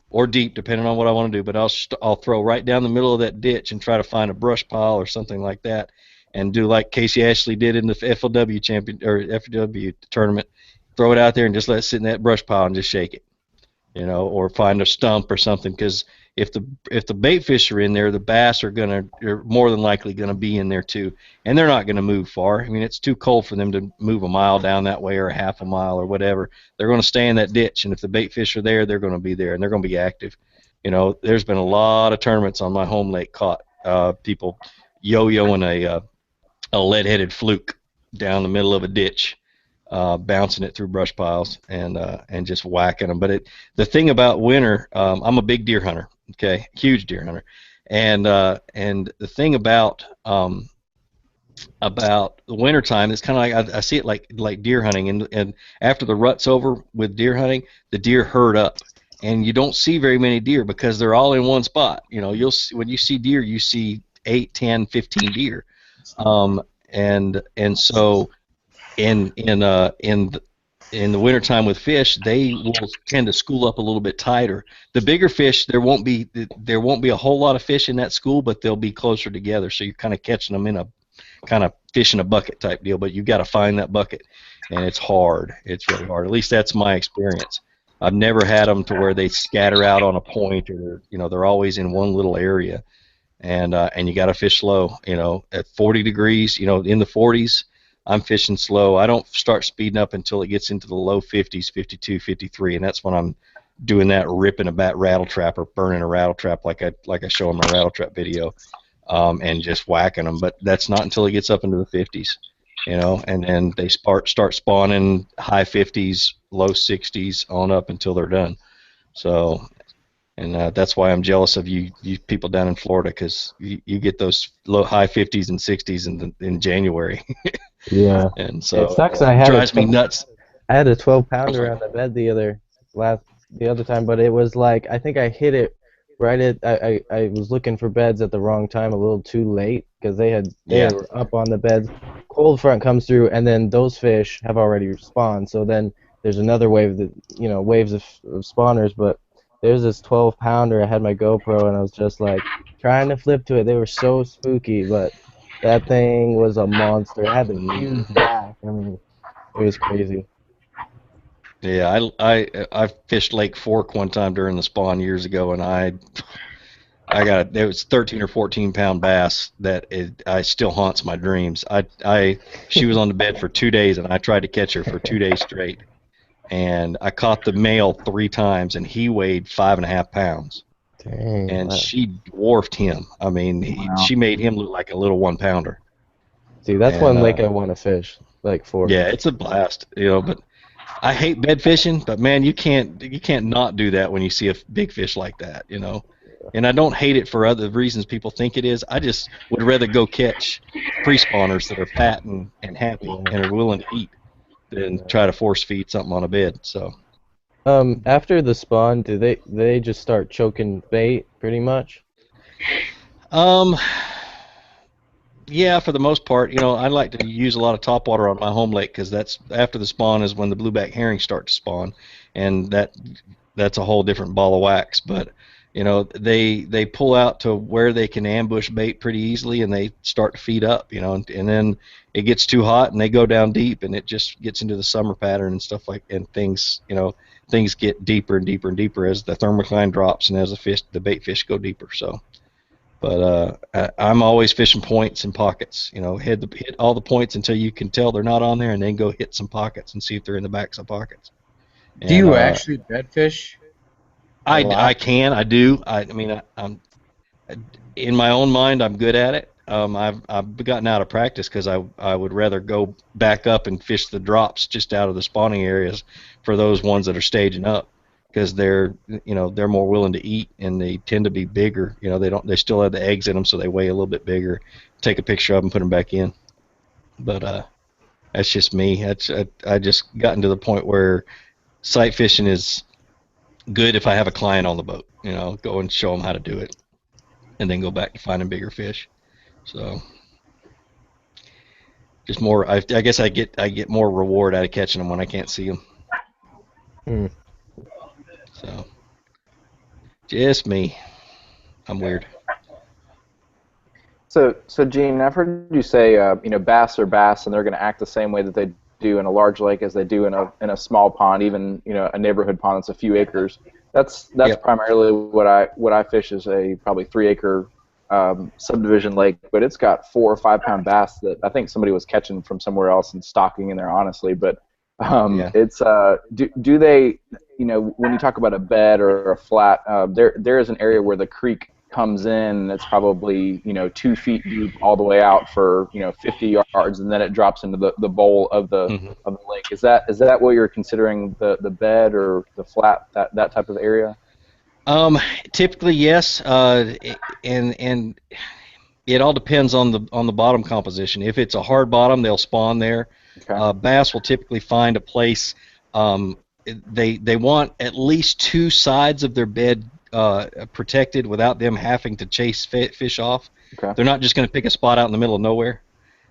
or deep depending on what I want to do. But I'll throw right down the middle of that ditch and try to find a brush pile or something like that, and do like Casey Ashley did in the FLW tournament, throw it out there and just let it sit in that brush pile and just shake it, or find a stump or something, because if the bait fish are in there, the bass are more than likely gonna be in there too, and they're not gonna move far. I mean, it's too cold for them to move a mile down that way or a half a mile or whatever. They're gonna stay in that ditch, and if the bait fish are there, they're gonna be there and they're gonna be active. There's been a lot of tournaments on my home lake caught people yo-yoing a lead-headed fluke down the middle of a ditch, bouncing it through brush piles and just whacking them. But the thing about winter, I'm a big deer hunter, okay, huge deer hunter, and the thing about the winter time, it's kind of like I see it like deer hunting, and after the rut's over with deer hunting, the deer herd up, and you don't see very many deer because they're all in one spot. You'll see, when you see deer, you see 8, 10, 15 deer, and so in the wintertime with fish, they will tend to school up a little bit tighter. The bigger fish, there won't be a whole lot of fish in that school, but they'll be closer together, so you're kind of catching them in a kind of fish in a bucket type deal. But you've got to find that bucket, and it's hard. It's really hard. At least that's my experience. I've never had them to where they scatter out on a point, or they're always in one little area, and you got to fish slow. At 40 degrees, in the 40s, I'm fishing slow. I don't start speeding up until it gets into the low 50s, 52, 53, and that's when I'm doing that ripping a rattle trap or burning a rattle trap like I show in my rattle trap video, and just whacking them. But that's not until it gets up into the 50s, and then they start spawning high 50s, low 60s on up until they're done. So, and that's why I'm jealous of you people down in Florida, because you get those high 50s and 60s in January. Yeah. And so it sucks. it drives me nuts. I had a 12-pounder on the bed the other time, but it was like, I think I hit it right at I was looking for beds at the wrong time, a little too late, because they were up on the beds. Cold front comes through, and then those fish have already spawned. So then there's another wave waves of spawners, but there's this 12-pounder. I had my GoPro, and I was just like trying to flip to it. They were so spooky, but that thing was a monster. It had the huge back. I mean, it was crazy. Yeah, I fished Lake Fork one time during the spawn years ago, and it was 13 or 14-pound bass that I still haunts my dreams. She was on the bed for 2 days, and I tried to catch her for 2 days straight, and I caught the male 3 times, and he weighed 5.5 pounds. Dang, and wow. She dwarfed him. I mean, she made him look like a little 1-pounder. See, that's one lake I want to fish, like Fork. Yeah, it's a blast, but I hate bed fishing, but man, you can't not do that when you see a big fish like that, And I don't hate it for other reasons people think it is. I just would rather go catch pre-spawners that are fat and happy and are willing to eat than try to force feed something on a bed. So. After the spawn, do they just start choking bait pretty much? Yeah, for the most part, I like to use a lot of topwater on my home lake, because that's after the spawn is when the blueback herring start to spawn, and that's a whole different ball of wax. But they pull out to where they can ambush bait pretty easily, and they start to feed up, and then it gets too hot and they go down deep, and it just gets into the summer pattern and stuff and things get deeper and deeper and deeper as the thermocline drops and as the bait fish go deeper. So. But I'm always fishing points and pockets. You know, hit all the points until you can tell they're not on there, and then go hit some pockets and see if they're in the backs of pockets. Do you actually bed fish? I do. I mean, I'm in my own mind, I'm good at it. I've gotten out of practice because I would rather go back up and fish the drops just out of the spawning areas for those ones that are staging up, because they're more willing to eat, and they tend to be bigger. You know, they still have the eggs in them, so they weigh a little bit bigger. Take a picture of them, put them back in. But that's just me. I just gotten to the point where sight fishing is good if I have a client on the boat. You know, go and show them how to do it, and then go back to finding bigger fish. So just more. I guess I get more reward out of catching them when I can't see them. So just me. I'm weird. So Gene, I've heard you say, bass are bass, and they're going to act the same way that they do in a large lake as they do in a small pond, even a neighborhood pond that's a few acres. That's primarily what I fish is a probably 3-acre subdivision lake, but it's got 4 or 5 pound bass that I think somebody was catching from somewhere else and stocking in there, honestly. But it's do they, when you talk about a bed or a flat, there is an area where the creek comes in, and it's probably 2 feet deep all the way out for 50 yards, and then it drops into the bowl of the lake. Is that what you're considering the bed or the flat, that type of area? Typically yes, and it all depends on the bottom composition. If it's a hard bottom, they'll spawn there. Okay. Bass will typically find a place. They want at least 2 sides of their bed protected without them having to chase fish off. Okay. They're not just going to pick a spot out in the middle of nowhere.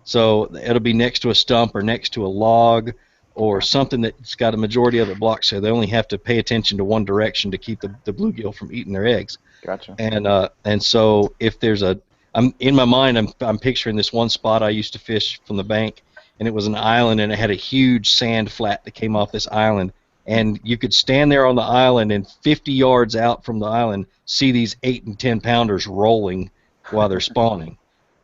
So it'll be next to a stump or next to a log or something that's got a majority of it blocked, so they only have to pay attention to one direction to keep the bluegill from eating their eggs. Gotcha. And so if there's in my mind, I'm picturing this one spot I used to fish from the bank, and it was an island, and it had a huge sand flat that came off this island. And you could stand there on the island and 50 yards out from the island see these 8 and 10 pounders rolling while they're spawning.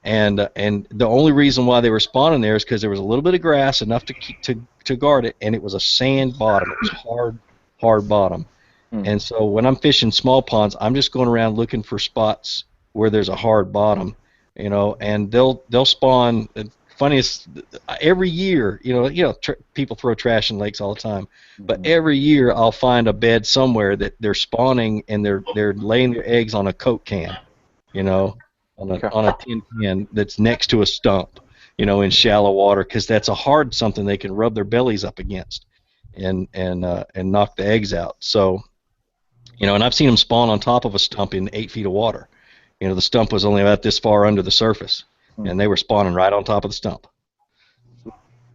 And the only reason why they were spawning there is because there was a little bit of grass, enough to guard it, and it was a sand bottom. It was hard bottom. And so when I'm fishing small ponds, I'm just going around looking for spots where there's a hard bottom, and they'll spawn. Funniest, every year, people throw trash in lakes all the time, but every year I'll find a bed somewhere that they're spawning, and they're laying their eggs on a Coke can, on a tin can that's next to a stump, in shallow water, because that's a hard something they can rub their bellies up against, and knock the eggs out. So, and I've seen them spawn on top of a stump in 8 feet of water. The stump was only about this far under the surface, and they were spawning right on top of the stump.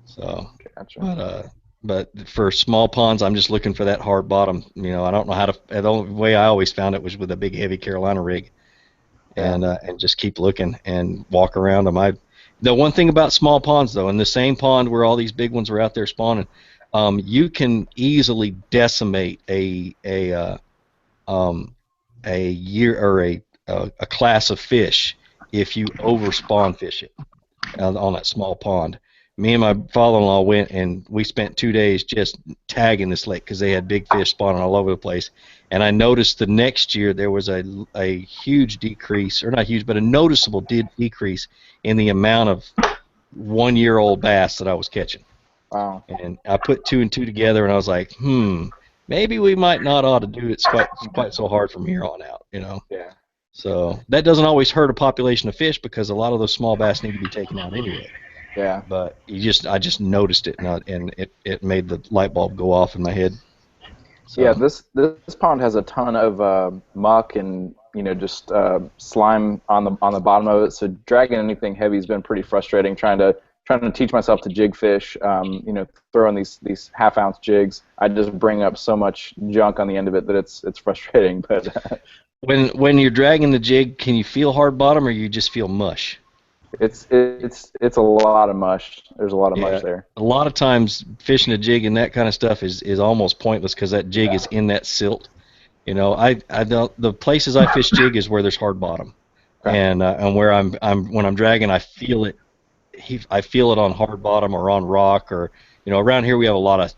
So, gotcha. But for small ponds, I'm just looking for that hard bottom. I don't know how to. The only way I always found it was with a big, heavy Carolina rig, and just keep looking and walk around them. The one thing about small ponds, though, in the same pond where all these big ones are out there spawning, you can easily decimate a year or a class of fish if you overspawn fish it on that small pond. Me and my father-in-law went, and we spent 2 days just tagging this lake because they had big fish spawning all over the place. And I noticed the next year there was a huge decrease, or not huge, but a noticeable decrease in the amount of 1-year-old bass that I was catching. Wow. And I put 2 and 2 together, and I was like, maybe we might not ought to do it quite so hard from here on out, Yeah. So that doesn't always hurt a population of fish, because a lot of those small bass need to be taken out anyway. Yeah. But I just noticed it, and it made the light bulb go off in my head. So. Yeah, this pond has a ton of muck and just slime on the bottom of it. So dragging anything heavy has been pretty frustrating. Trying to teach myself to jig fish, throwing these half-ounce jigs. I just bring up so much junk on the end of it that it's frustrating. But when you're dragging the jig, can you feel hard bottom, or you just feel mush? It's a lot of mush. There's a lot of mush there. A lot of times fishing a jig and that kind of stuff is almost pointless, because that jig is in that silt. The places I fish jig is where there's hard bottom. and where I'm when I'm dragging, I feel it. I feel it on hard bottom or on rock, or around here we have a lot of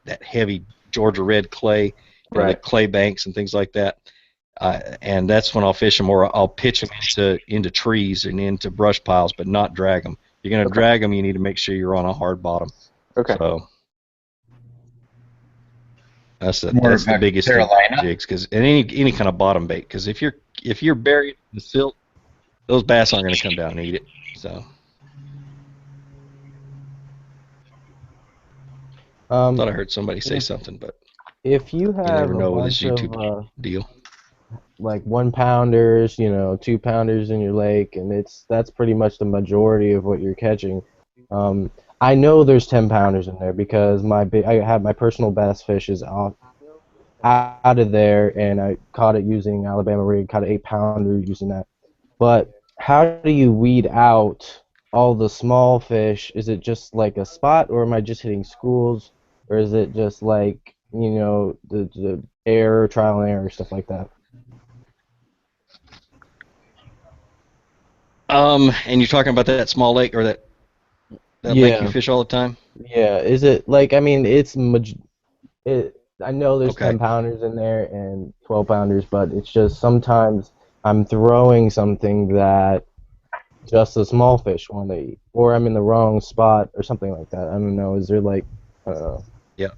that heavy Georgia red clay, the clay banks and things like that. And that's when I'll fish them, or I'll pitch them into trees and into brush piles, but not drag them. If you're going to drag them, you need to make sure you're on a hard bottom. Okay. So that's the biggest thing, jigs, because any kind of bottom bait. Because if you're buried in the silt, those bass aren't going to come down and eat it. So thought I heard somebody say something, but if you have you never know with this bunch YouTube deal. Like 1 pounders, 2 pounders in your lake, and that's pretty much the majority of what you're catching. I know there's 10 pounders in there because I have my personal bass fish is out of there, and I caught it using Alabama rig, caught an 8 pounder using that. But how do you weed out all the small fish? Is it just like a spot, or am I just hitting schools, or is it just like the air, trial and error, stuff like that? And you're talking about that small lake, or that lake you fish all the time? Yeah. Is it like, I mean, I know there's 10 pounders in there and 12 pounders, but it's just sometimes I'm throwing something that just the small fish want to eat, or I'm in the wrong spot or something like that. I don't know. Is there like, I don't know. Yeah.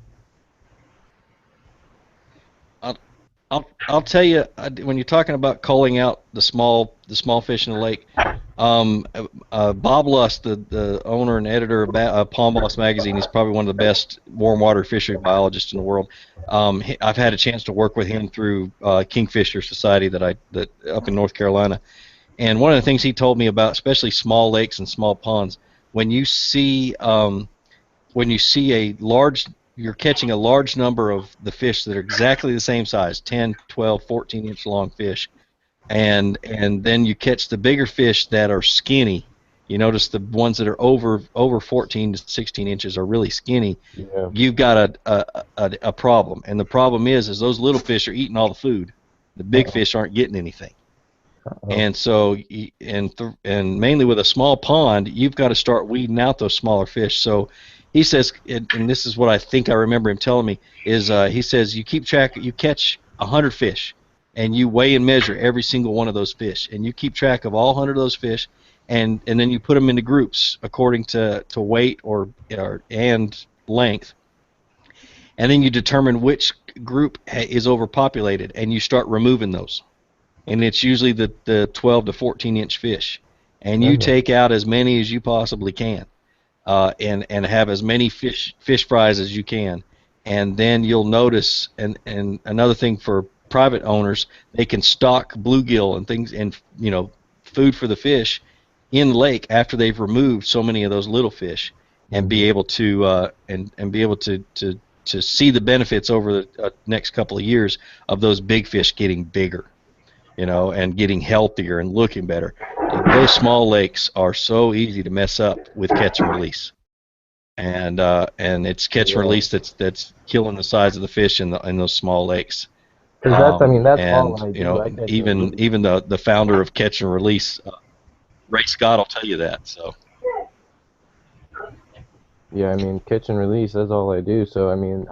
I'll tell you, when you're talking about calling out the small fish in the lake, Bob Lust, the owner and editor of Palm Moss Magazine, he's probably one of the best warm water fishery biologists in the world. I've had a chance to work with him through Kingfisher Society that up in North Carolina, and one of the things he told me about, especially small lakes and small ponds, when you see you're catching a large number of the fish that are exactly the same size, 10, 12, 14-inch long fish, and then you catch the bigger fish that are skinny. You notice the ones that are over 14 to 16 inches are really skinny. Yeah. You've got a problem, and the problem is those little fish are eating all the food. The big fish aren't getting anything. And so, and mainly with a small pond, you've got to start weeding out those smaller fish. So he says, and this is what I think I remember him telling me, is he says you keep track, you catch 100 fish, and you weigh and measure every single one of those fish, and you keep track of all 100 of those fish, and then you put them into groups according to weight and length, and then you determine which group is overpopulated, and you start removing those. And it's usually the 12 to 14-inch fish, and you take out as many as you possibly can, and have as many fish fries as you can, and then you'll notice. And another thing for private owners, they can stock bluegill and things and food for the fish in the lake after they've removed so many of those little fish, and be able to to see the benefits over the next couple of years of those big fish getting bigger. And getting healthier and looking better. Those small lakes are so easy to mess up with catch and release, and it's catch and release that's killing the size of the fish in those small lakes. That's all I do. Even the founder of Catch and Release, Ray Scott, will tell you that. So. Yeah, I mean, catch and release. That's all I do. So I mean,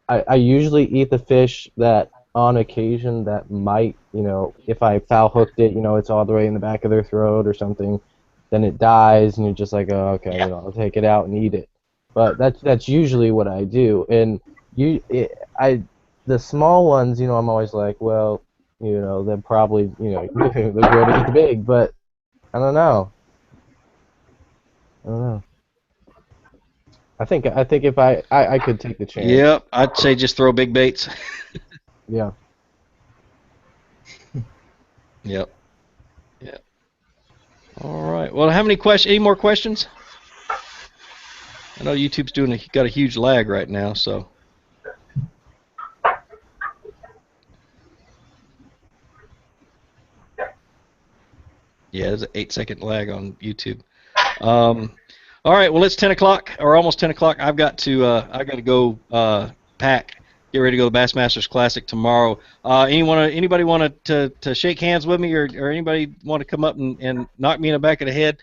I usually eat the fish that, on occasion, that might, if I foul hooked it, it's all the way in the back of their throat or something, then it dies, and you're just like, oh, okay, I'll take it out and eat it. But that's usually what I do. And the small ones, I'm always like, well, they're probably, they'll grow to eat the big, but I don't know. I think if I could take the chance. Yep, I'd say just throw big baits. Yeah. Yep. Yeah. All right. Well, any more questions? I know YouTube's got a huge lag right now, so. Yeah, there's an 8-second lag on YouTube. All right. Well, it's 10 o'clock, or almost 10 o'clock. I got to go pack. get ready to go to the Bassmasters Classic tomorrow. Anybody want to shake hands with me, or anybody want to come up and knock me in the back of the head?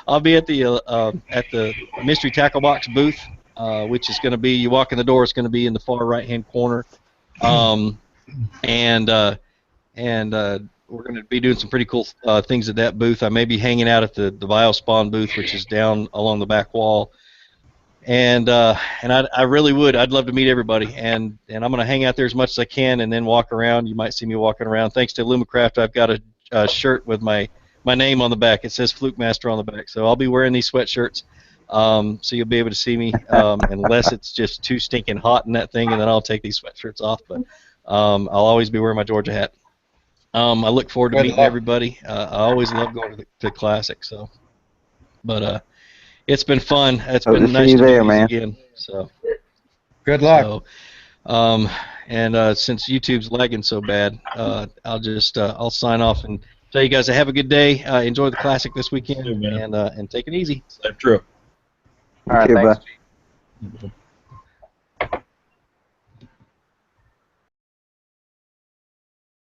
I'll be at the Mystery Tackle Box booth, which is going to be, you walk in the door, it's going to be in the far right-hand corner. And we're going to be doing some pretty cool things at that booth. I may be hanging out at the Biospawn booth, which is down along the back wall. And I really would. I'd love to meet everybody. And I'm going to hang out there as much as I can and then walk around. You might see me walking around. Thanks to Lumacraft, I've got a shirt with my name on the back. It says Flukemaster on the back. So I'll be wearing these sweatshirts. So you'll be able to see me unless it's just too stinking hot in that thing, and then I'll take these sweatshirts off. But I'll always be wearing my Georgia hat. I look forward to meeting everybody. I always love going to the Classic. So, but it's been fun. It's been nice to do these again. So, good luck. So, since YouTube's lagging so bad, I'll sign off and tell you guys to have a good day. Enjoy the Classic this weekend, and take it easy. Safe trip. All right, thanks.